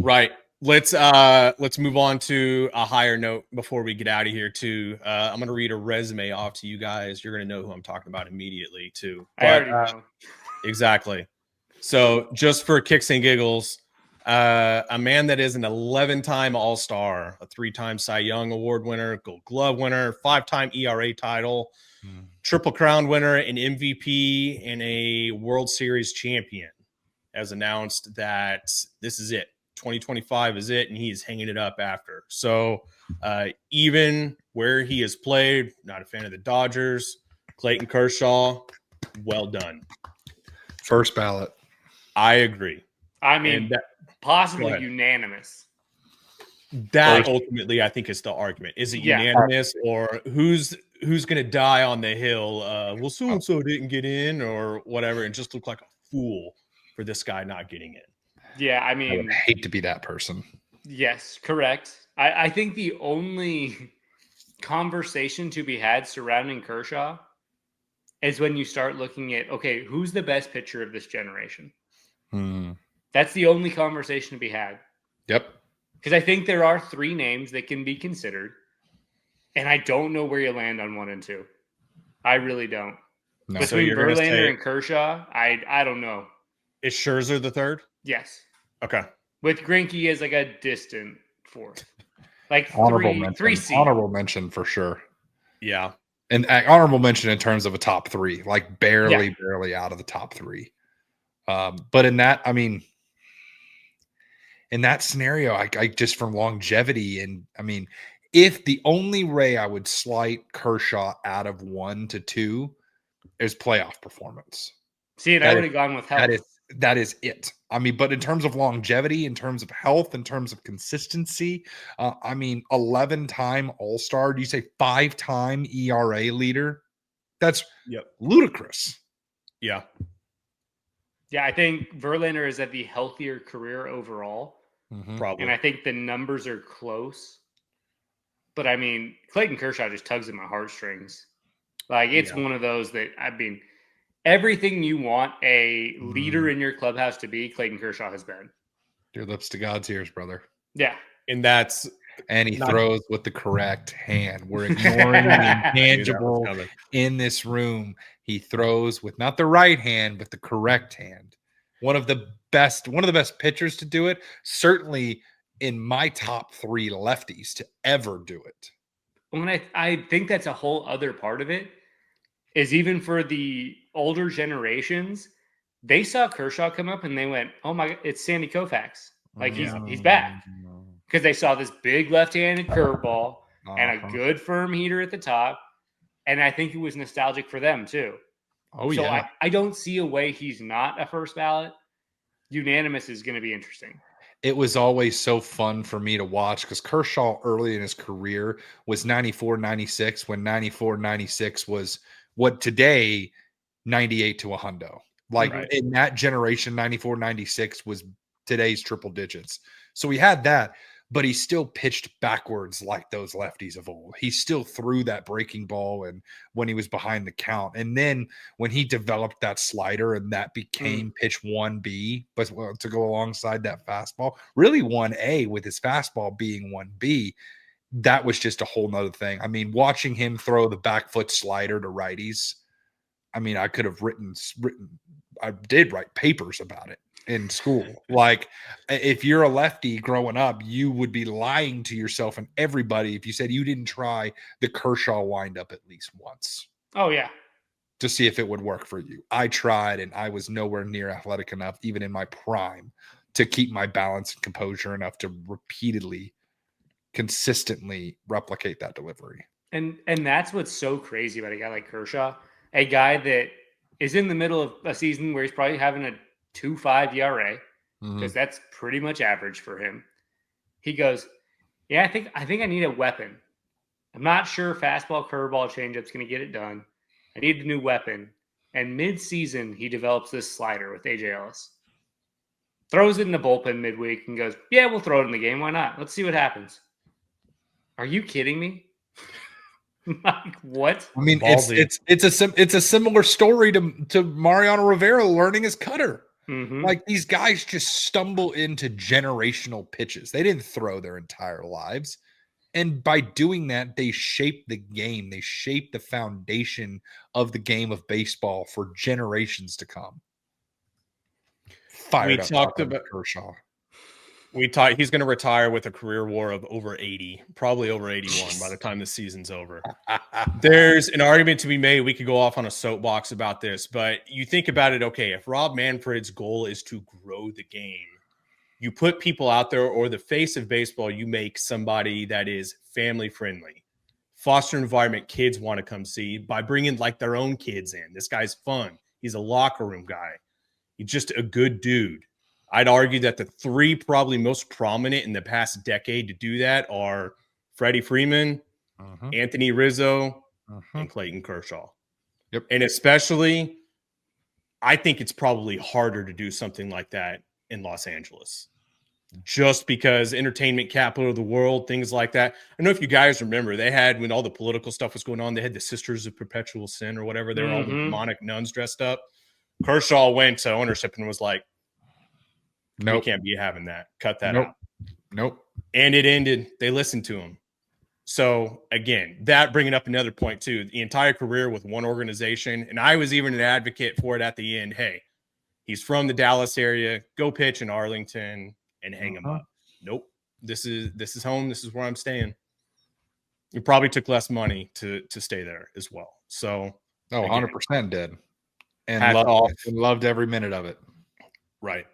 Right. Let's move on to a higher note before we get out of here too. I'm gonna read a resume off to you guys. You're gonna know who I'm talking about immediately too. I already know. Exactly. So just for kicks and giggles, a man that is an 11-time All-Star, a 3-time Cy Young Award winner, Gold Glove winner, 5-time ERA title, Triple Crown winner, an MVP, and a World Series champion, has announced that this is it. 2025 is it, and he is hanging it up after. So even where he has played, not a fan of the Dodgers, Clayton Kershaw, well done. First ballot. I agree. I mean, possibly unanimous. That ultimately, I think, is the argument. Is it unanimous, or who's going to die on the hill? Well, so-and-so didn't get in or whatever, and just look like a fool for this guy not getting in. Yeah, I mean, I would hate to be that person. Yes, correct. I think the only conversation to be had surrounding Kershaw is when you start looking at, okay, who's the best pitcher of this generation? That's the only conversation to be had. Yep. Because I think there are 3 names that can be considered, and I don't know where you land on 1 and 2. I really don't. No. Between Verlander and Kershaw, I don't know. Is Scherzer the third? Yes. Okay. With Greinke as like a distant 4th. Like three seed. Honorable mention for sure. Yeah. And honorable mention in terms of a top 3, like barely out of the top 3. But in that, I mean, in that scenario, I just from longevity, and I mean, if the only way I would slight Kershaw out of 1 to 2 is playoff performance. See, and I would have gone with health. That is it. I mean, but in terms of longevity, in terms of health, in terms of consistency, I mean, 11-time All-Star. Do you say 5-time ERA leader? That's ludicrous. Yeah. Yeah, I think Verlander is at the healthier career overall. Probably. And I think the numbers are close. But I mean, Clayton Kershaw just tugs at my heartstrings. Like, it's one of those that, I mean, everything you want a leader in your clubhouse to be, Clayton Kershaw has been. Your lips to God's ears, brother. Yeah. And he throws with the correct hand. We're ignoring the intangible in this room. He throws with not the right hand, but the correct hand. One of the best pitchers to do it. Certainly in my top 3 lefties to ever do it. When I think that's a whole other part of it, is even for the older generations, they saw Kershaw come up and they went, "Oh my, it's Sandy Koufax. Like he's back." Because they saw this big left-handed curveball and a good firm heater at the top. And I think it was nostalgic for them too. So I don't see a way he's not a first ballot. Unanimous is going to be interesting. It was always so fun for me to watch because Kershaw early in his career was 94-96 when 94-96 was what today 98 to a hundo. Like in that generation, 94-96 was today's triple digits. So we had that, but he still pitched backwards like those lefties of old. He still threw that breaking ball and when he was behind the count. And then when he developed that slider and that became pitch 1B, but to go alongside that fastball, really 1A with his fastball being 1B, that was just a whole nother thing. I mean, watching him throw the back foot slider to righties, I mean, I could have I did write papers about it in school. Like, if you're a lefty growing up, you would be lying to yourself and everybody if you said you didn't try the Kershaw windup at least once. Oh, yeah. To see if it would work for you. I tried, and I was nowhere near athletic enough, even in my prime, to keep my balance and composure enough to repeatedly, consistently replicate that delivery. And that's what's so crazy about a guy like Kershaw, a guy that is in the middle of a season where he's probably having a 2.5 ERA, because that's pretty much average for him. He goes, "Yeah, I think I need a weapon. I'm not sure fastball, curveball, changeup's going to get it done. I need a new weapon." And mid-season, he develops this slider with AJ Ellis. Throws it in the bullpen midweek and goes, "Yeah, we'll throw it in the game. Why not? Let's see what happens." Are you kidding me? Like, what? I mean, it's a similar story to Mariano Rivera learning his cutter. Mhm. Like, these guys just stumble into generational pitches. They didn't throw their entire lives. And by doing that, they shape the game. They shape the foundation of the game of baseball for generations to come. We Fired up talked talking about about Kershaw. he's going to retire with a career WAR of over 80, probably over 81 by the time the season's over. There's an argument to be made. We could go off on a soapbox about this, but you think about it. Okay, if Rob Manfred's goal is to grow the game, you put people out there, or the face of baseball, you make somebody that is family friendly, foster environment kids want to come see by bringing like their own kids in. This guy's fun. He's a locker room guy. He's just a good dude. I'd argue that the three probably most prominent in the past decade to do that are Freddie Freeman, Anthony Rizzo, and Clayton Kershaw. Yep. And especially, I think it's probably harder to do something like that in Los Angeles. Just because entertainment capital of the world, things like that. I don't know if you guys remember, they had, when all the political stuff was going on, they had the Sisters of Perpetual Sin or whatever. They were all the demonic nuns dressed up. Kershaw went to ownership and was like, we can't be having that. Cut that out. Nope. And it ended. They listened to him. So again, that bringing up another point too, the entire career with one organization. And I was even an advocate for it at the end. Hey, he's from the Dallas area. Go pitch in Arlington and hang him up. Nope. This is home. This is where I'm staying. It probably took less money to stay there as well. So 100% did. And hats off. loved every minute of it. Right.